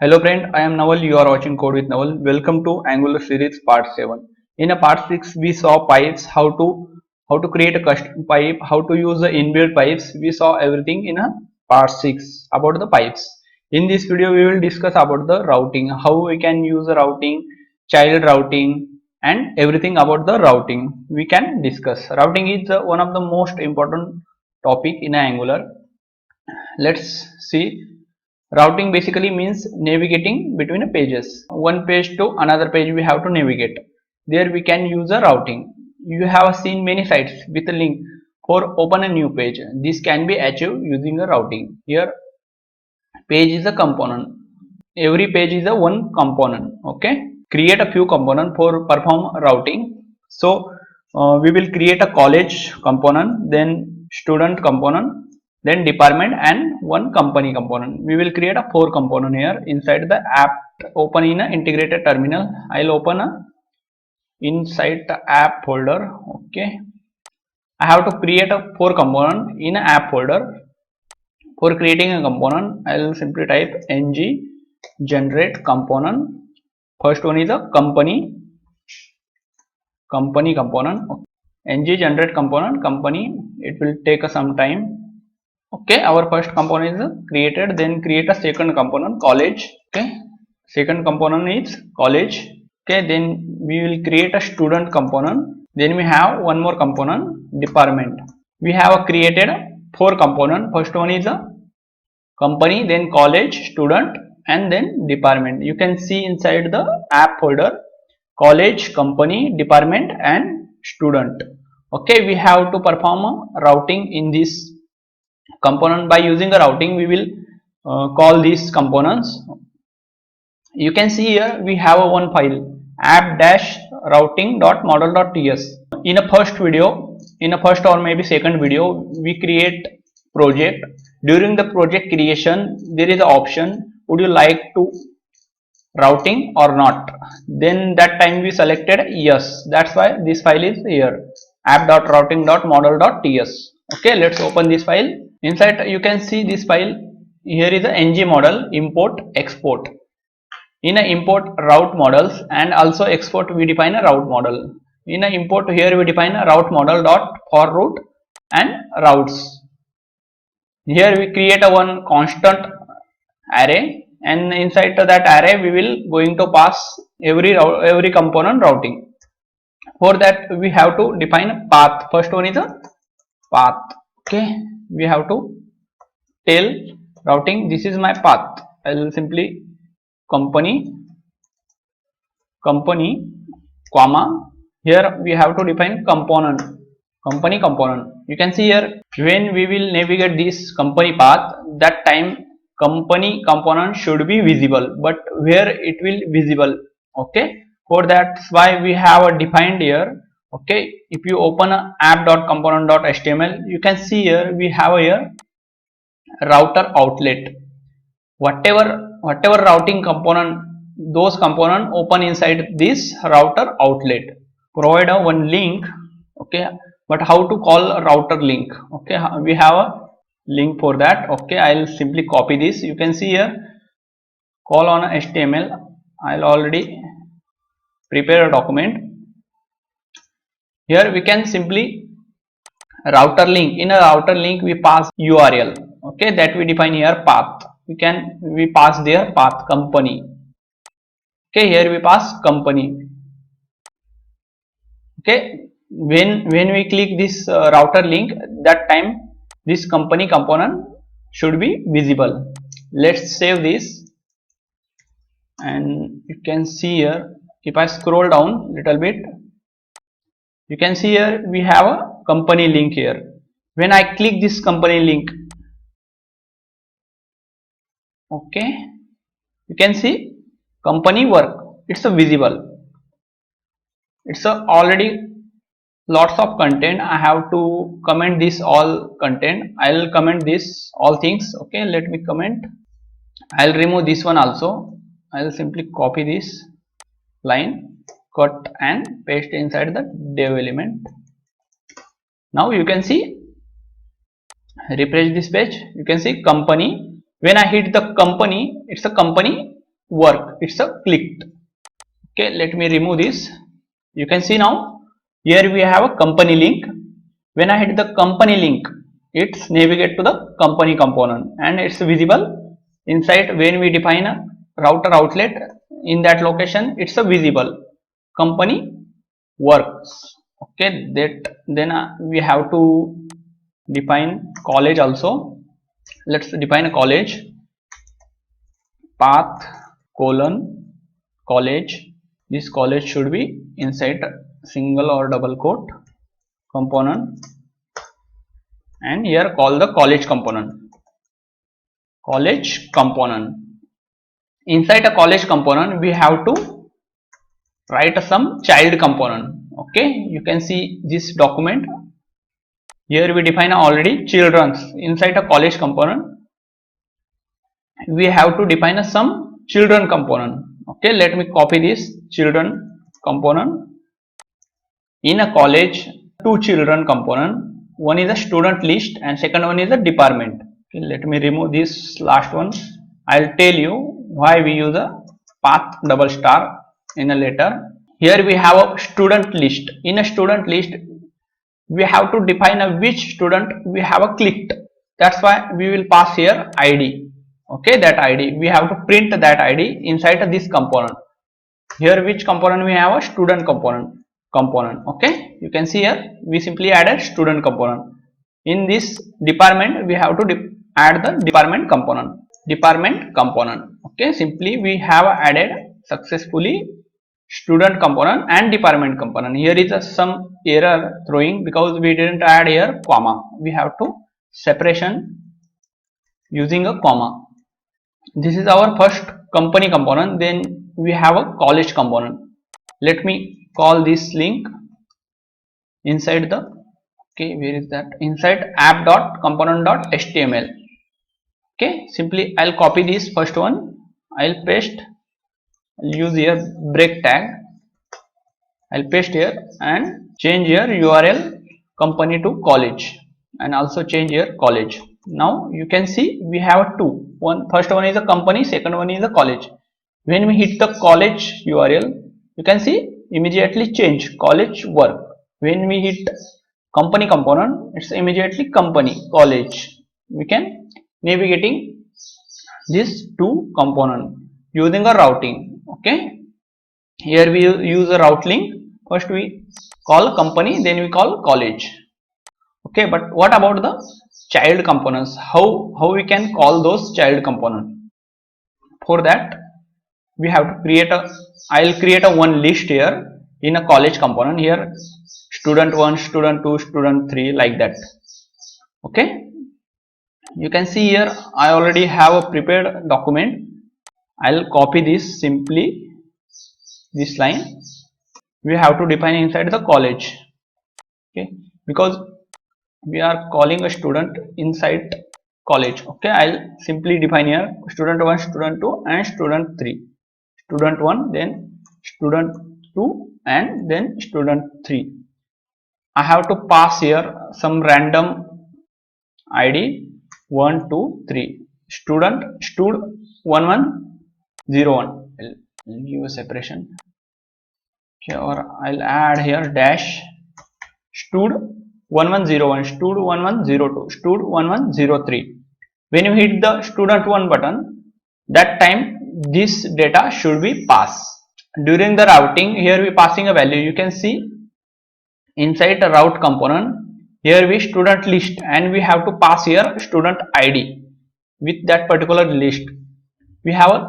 Hello friend, I am Naval. You are watching Code with Naval. Welcome to Angular series part 7. In a part 6 we saw pipes, how to create a custom pipe, how to use the inbuilt pipes. We saw everything in a part 6 about the pipes. In this video we will discuss about the routing, how we can use the routing, child routing and everything about the routing we can discuss. Routing is one of the most important topic in Angular. Let's see. Routing basically means navigating between pages. One page to another page we have to navigate. There we can use a routing. You have seen many sites with a link for open a new page. This can be achieved using a routing. Here page is a component. Every page is a one component. Okay. Create a few components for perform routing. So we will create a college component, then student component, then department and one company component. We will create a 4 component here inside the app. Open in a integrated terminal. I'll open a inside the app folder. Okay, I have to create a 4 component in a app folder. For creating a component, I'll simply type ng generate component. First one is a company component. ng generate component company. It will take some time. Okay, our first component is created, then create a second component college. Okay, second component is college. Okay, then we will create a student component, then we have one more component department. We have created 4 component. First one is a company, then college, student and then department. You can see inside the app folder college, company, department and student. Okay, we have to perform a routing in this component. By using a routing we will call these components. You can see here we have a one file app-routing.model.ts. In a first video, in a first or maybe second video, we create project. During the project creation there is an option, would you like to routing or not? Then that time we selected yes. That's why this file is here, app.routing.model.ts. Okay, let's open this file. Inside you can see this file. Here is the ng model, import, export. In a import route models and also export we define a route model. In a import here we define a route model dot for route and routes. Here we create a one constant array and inside that array we will going to pass every component routing. For that we have to define a path. First one is a path. Okay, we have to tell routing this is my path. I will simply company comma, here we have to define component, company component. You can see here when we will navigate this company path, that time company component should be visible, but where it will visible. Okay, for that's why we have a defined here. Okay, if you open a app.component.html, you can see here we have here router outlet. Whatever routing component, those component open inside this router outlet. Provide a one link. Okay, but how to call a router link? Okay, we have a link for that. Okay, I'll simply copy this. You can see here call on HTML. I'll already prepare a document. Here we can simply router link. In a router link we pass URL. Okay, that we define here path. We pass their path company. Okay, here we pass company. Okay, when we click this router link, that time this company component should be visible. Let's save this and you can see here, if I scroll down little bit, you can see here we have a company link here. When I click this company link, okay, you can see company work, it's a visible. It's a already lots of content. I have to comment this all content. I'll comment this all things. Okay, let me comment. I'll remove this one also. I'll simply copy this line, cut and paste inside the dev element. Now you can see, refresh this page, you can see company. When I hit the company, it's a company work, it's a clicked. Okay, let me remove this. You can see now here we have a company link. When I hit the company link, it's navigate to the company component and it's visible inside. When we define a router outlet in that location, it's a visible company works. Okay, that then we have to define college also. Let's define a college. Path colon college. This college should be inside single or double quote component, and here call the college component. College component. Inside a college component, we have to write some child component. Okay, you can see this document. Here we define already children's. Inside a college component, we have to define some children component. Okay, let me copy this children component. In a college, two children component. One is a student list and second one is a department. Okay, let me remove this last one. I'll tell you why we use a path double star in a later. Here we have a student list. In a student list, we have to define a which student we have a clicked. That's why we will pass here id. Okay, that id we have to print that id inside this component. Here which component we have a student component. Okay, you can see here we simply added student component. In this department, we have to add the department component. Okay, simply we have added successfully student component and department component. Here is some error throwing because we didn't add here comma. We have to separation using a comma. This is our first company component. Then we have a college component. Let me call this link inside the, okay, where is that, inside app.component.html. okay, simply I'll copy this first one. I'll paste, I'll use here break tag. I'll paste here and change here URL company to college and also change here college. Now you can see we have two. First one is a company, second one is a college. When we hit the college URL, you can see immediately change college work. When we hit company component, it's immediately company college. We can navigating these two component using a routing. Okay, here we use a route link. First we call company, then we call college. Okay, but what about the child components? How we can call those child component? For that we have to create a, I'll create a one list here in a college component. Here student 1, student 2, student 3, like that. Okay, you can see here I already have a prepared document. I'll copy this, simply this line we have to define inside the college. Okay, because we are calling a student inside college. Okay, I'll simply define here student 1, student 2 and student 3. Student 1, then student 2 and then student 3. I have to pass here some random id 1, 2, 3. Student stud 1101. I'll give a separation. Okay, or I'll add here dash stud 1101, stud 1102, stud 1103. When you hit the student 1 button, that time this data should be passed. During the routing, here we passing a value. You can see inside the route component, here we student list and we have to pass here student id with that particular list. We have a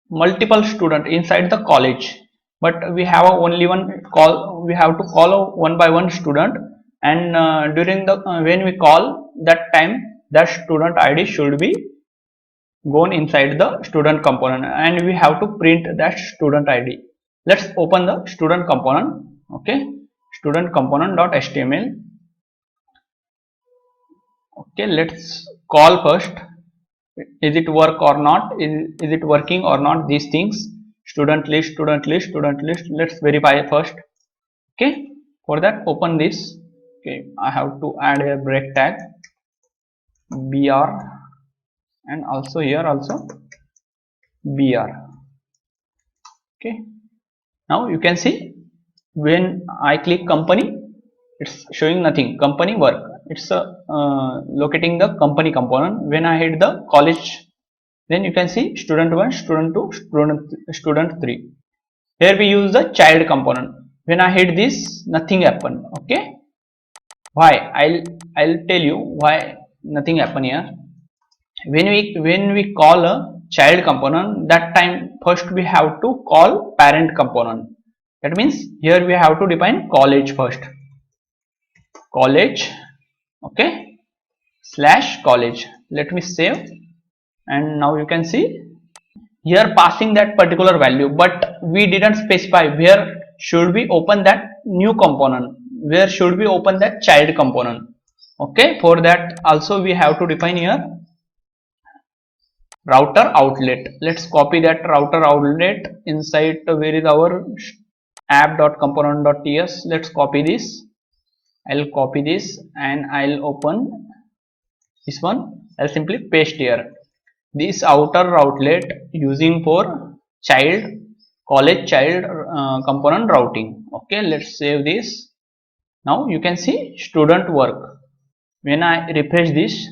multiple student inside the college, but we have only one call. We have to call one by one student, and during the when we call that time, that student id should be gone inside the student component and we have to print that student id. Let's open the student component. Okay, student component.html. Okay, let's call first. Is it work or not? Is it working or not? These things, student list, student list, student list. Let's verify first. Okay, for that open this. Okay, I have to add a break tag br and also here also br. Okay, now you can see when I click company, it's showing nothing, company work, it's locating the company component. When I hit the college, then you can see student 1, student 2, student 3. Here we use the child component. When I hit this, nothing happened. Okay, why? I'll tell you why nothing happen here. When we call a child component, that time first we have to call parent component. That means here we have to define college first, college. Okay, slash college. Let me save, and now you can see here passing that particular value, but we didn't specify where should we open that new component, where should we open that child component. Okay, for that also we have to define here router outlet. Let's copy that router outlet inside. Where is our app.component.ts? Let's copy this. I'll copy this and I'll open this one. I'll simply paste here this outer outlet using for child, college child component routing. Okay, let's save this. Now you can see student work. When I refresh this,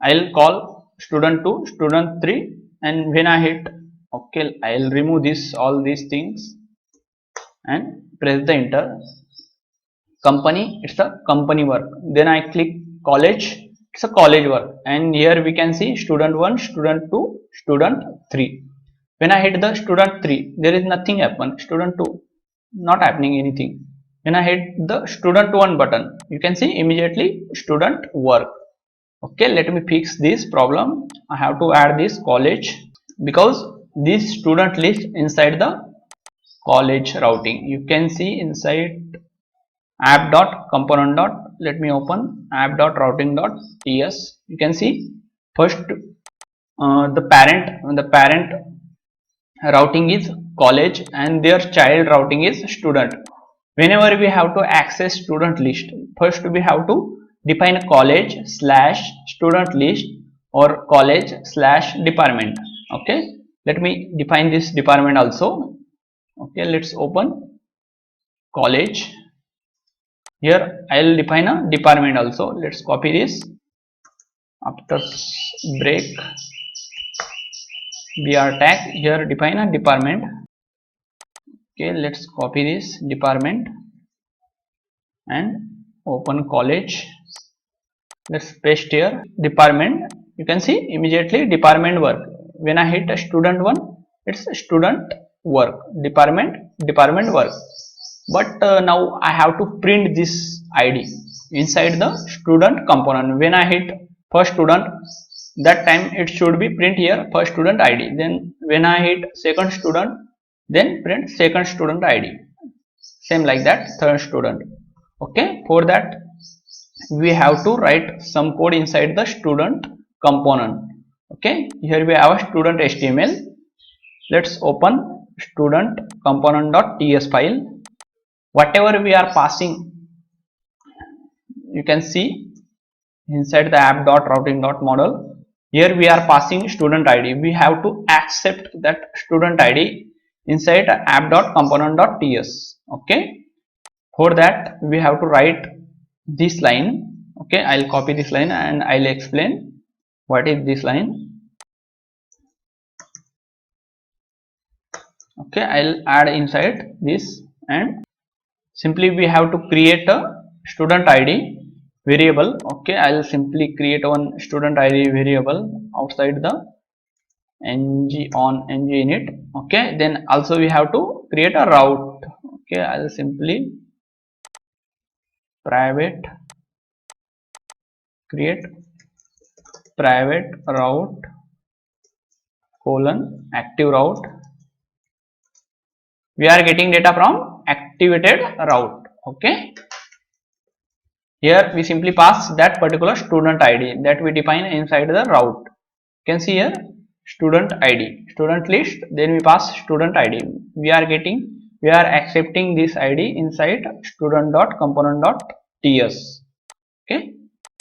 I'll call student 2, student 3, and when I hit okay, I'll remove this all these things and press the enter. Company, it's a company work. Then I click college, it's a college work, and here we can see student 1, student 2, student 3. When I hit the student 3, there is nothing happen. Student 2, not happening anything. When I hit the student 1 button, you can see immediately student work. Okay, let me fix this problem. I have to add this college because this student list inside the college routing. You can see inside app.component. Let me open app.routing.ts. You can see first the parent routing is college and their child routing is student. Whenever we have to access student list, first we have to define college slash student list or college slash department. Okay, let me define this department also. Okay, let's open college. Here I'll define a department also. Let's copy this. After break br tag, here define a department. Okay, let's copy this department and open college. Let's paste here department. You can see immediately department work. When I hit a student 1, it's student work, department work. But now I have to print this id inside the student component. When I hit first student, that time it should be print here first student id. Then when I hit second student, then print second student id. Same like that third student. Okay, for that we have to write some code inside the student component. Okay, here we have a student html. Let's open student component.ts file. Whatever we are passing, you can see inside the app.routing.model. Here we are passing student id. We have to accept that student id inside app.component.ts. Okay, for that we have to write this line. Okay, I'll copy this line and I'll explain what is this line. Okay, I'll add inside this, and simply we have to create a student id variable. Okay, I'll simply create one student id variable outside the ng on ng init. Okay, then also we have to create a route. Okay, I'll simply create private route colon active route. We are getting data from activated route. Okay, here we simply pass that particular student id that we define inside the route. You can see here student id, student list, then we pass student id. We are accepting this id inside student.component.ts. Okay,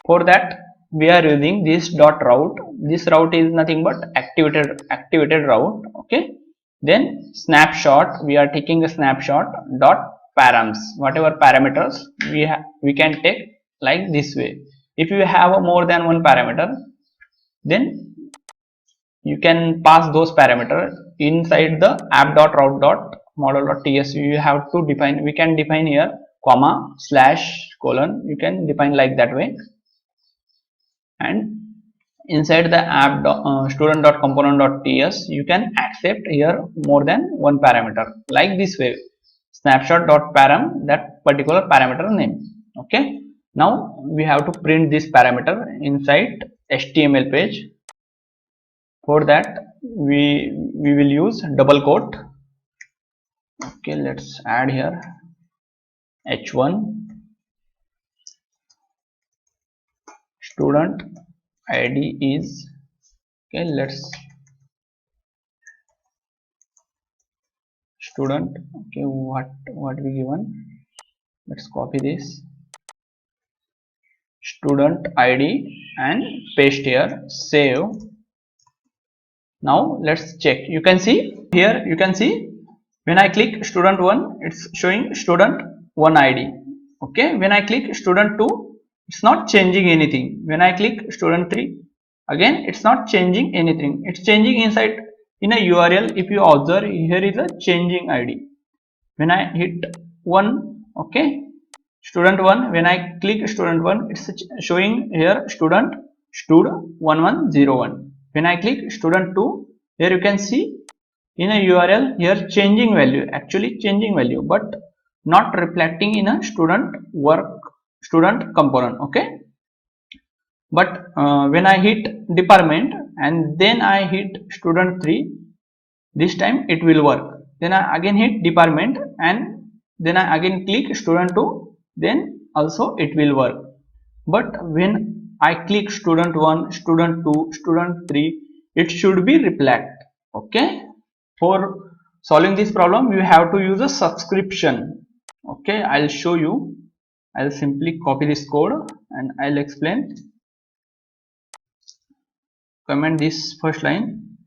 for that we are using this dot route. This route is nothing but activated route. Okay, then snapshot, we are taking a snapshot dot params, whatever parameters we can take like this way. If you have a more than one parameter, then you can pass those parameters inside the app.route.model.ts. You have to define, we can define here comma slash colon, you can define like that way. And inside the student.component.ts, you can accept here more than one parameter like this way, snapshot.param, that particular parameter name. Okay, now we have to print this parameter inside HTML page. For that we will use double quote. Okay, let's add here h1 student id is, okay, let's student, okay, what we given, let's copy this student id and paste here, save. Now let's check. You can see here, you can see when I click student 1, it's showing student 1 id. Okay, when I click student 2, it's not changing anything. When I click student 3, again it's not changing anything, it's changing inside in a URL. If you observe, here is a changing id. When I hit 1, okay, student 1, when I click student 1, it's showing here student stud 1101. When I click student 2, here you can see in a URL here changing value, actually changing value, but not reflecting in a student component. Okay, but when I hit department and then I hit student 3, this time it will work. Then I again hit department and then I again click student 2, then also it will work. But when I click student 1, student 2, student 3, it should be reflect. Okay, for solving this problem you have to use a subscription. Okay, I'll show you. I'll simply copy this code and I'll explain. Comment this first line.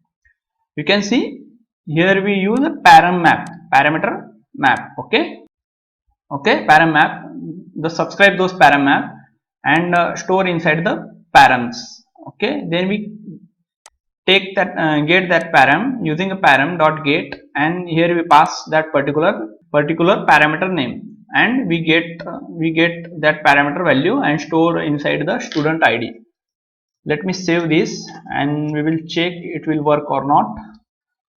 You can see here we use a parameter map. Okay, param map, the subscribe those param map and store inside the params. Okay, then we take that get that param using a param dot get, and here we pass that particular parameter name, and we get that parameter value and store inside the student id. Let me save this and we will check it will work or not.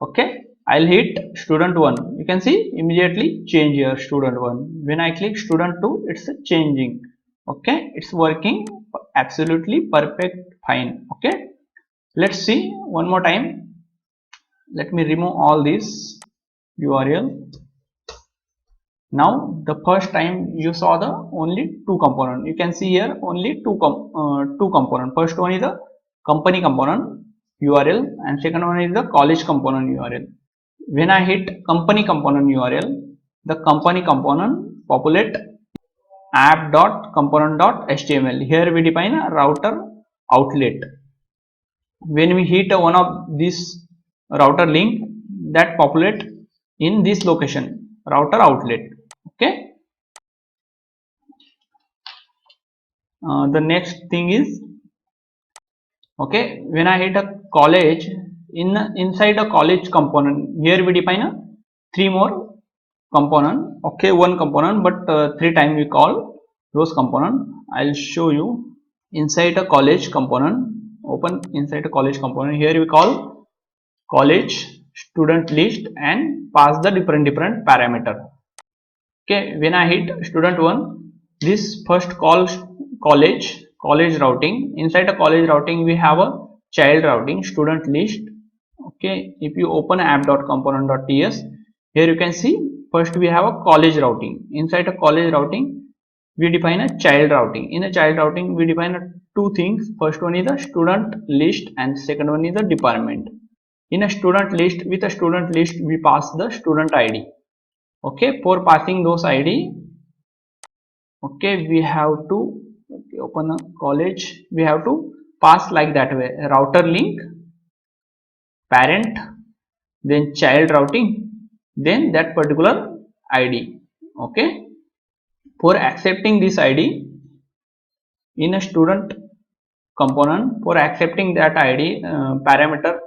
Okay, I'll hit student 1, you can see immediately change here student 1. When I click student 2, it's changing. Okay, it's working absolutely perfect, fine. Okay, let's see one more time. Let me remove all this URL. Now the first time you saw the only two component, you can see here only two component. First one is the company component URL and second one is the college component URL. When I hit company component URL, the company component populate app.component.html. Here we define a router outlet. When we hit one of this router link, that populate in this location, router outlet. Okay, the next thing is, okay, when I hit a college, inside a college component, here we define a 3 more component. Okay, one component but 3 times we call those component. I'll show you. Inside a college component, open inside a college component, here we call college student list and pass the different parameter. Okay, when I hit student 1, this first call college routing. Inside a college routing we have a child routing student list. Okay, if you open app.component.ts, here you can see first we have a college routing. Inside a college routing we define a child routing. In a child routing we define two things. First one is the student list and second one is the department. In a student list, with a student list we pass the student id. Okay, for passing those id, okay, we have to Okay, open a college. We have to pass like that way: router link, parent, then child routing, then that particular ID. Okay, for accepting this ID in a student component, for accepting that ID parameter,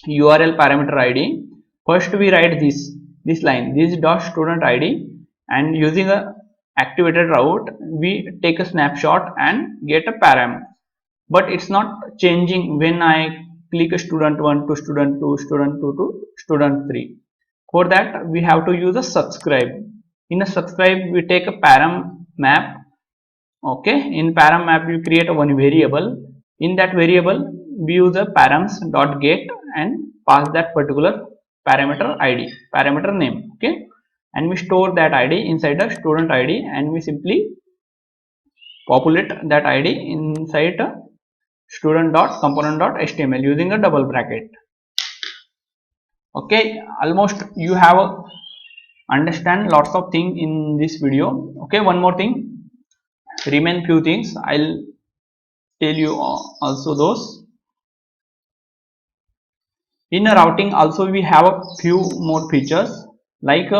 URL parameter ID, first we write this line, this dot student ID, and using a activated route we take a snapshot and get a param, but it's not changing when I click a student 1 to student 2, student 2 to student 3. For that we have to use a subscribe. In a subscribe we take a param map. Okay, in param map we create one variable. In that variable we use a params dot get and pass that particular parameter id, parameter name. Okay, and we store that id inside the student id, and we simply populate that id inside a student dot component dot html using a double bracket. Okay, almost you have understand lots of things in this video. Okay, one more thing, remain few things, I'll tell you also those. In a routing also we have a few more features like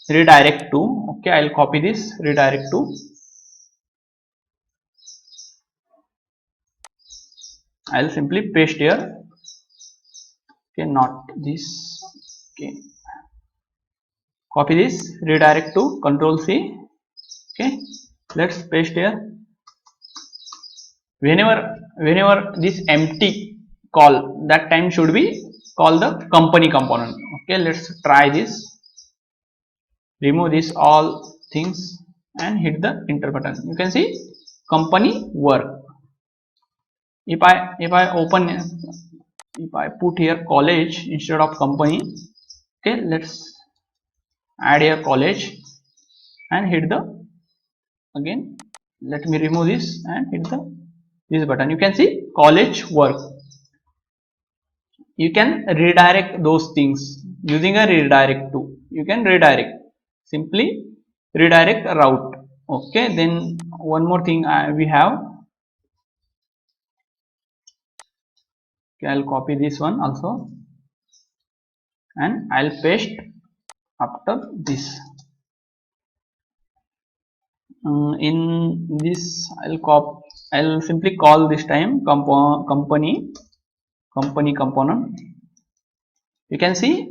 redirect to. Okay, I'll copy this redirect to. I'll simply paste here. Okay, not this. Okay, copy this redirect to, control C. Okay, let's paste here. Whenever this empty call, that time should be call the company component. Okay, let's try this. Remove this all things and hit the enter button. You can see company work. If I open, if I put here college instead of company, okay, let's add here college and hit the, again let me remove this and hit the this button. You can see college work. You can redirect those things using a redirect to. You can redirect, simply redirect a route. Okay, then one more thing we have. Okay, I'll copy this one also and I'll paste after this. In this I'll simply call this time company component. You can see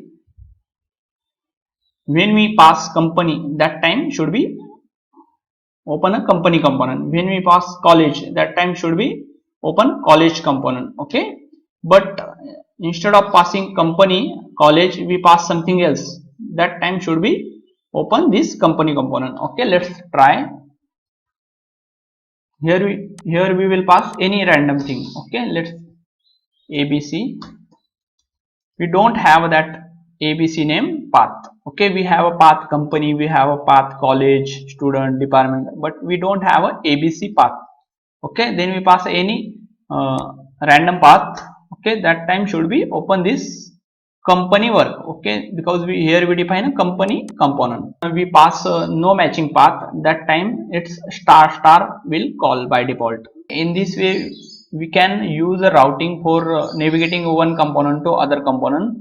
when we pass company, that time should be open a company component. When we pass college, that time should be open college component. Okay, but instead of passing company college we pass something else, that time should be open this company component. Okay, let's try. Here we will pass any random thing. Okay, let's abc. We don't have that abc name path. Okay, we have a path company, we have a path college, student, department, but we don't have a abc path. Okay, then we pass any random path. Okay, that time should be open this company work. Okay, because we here we define a company component. We pass no matching path, that time it's star will call by default. In this way we can use a routing for navigating one component to other component.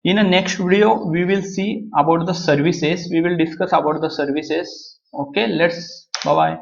In a next video we will see about the services, we will discuss about the services. Okay, let's bye bye.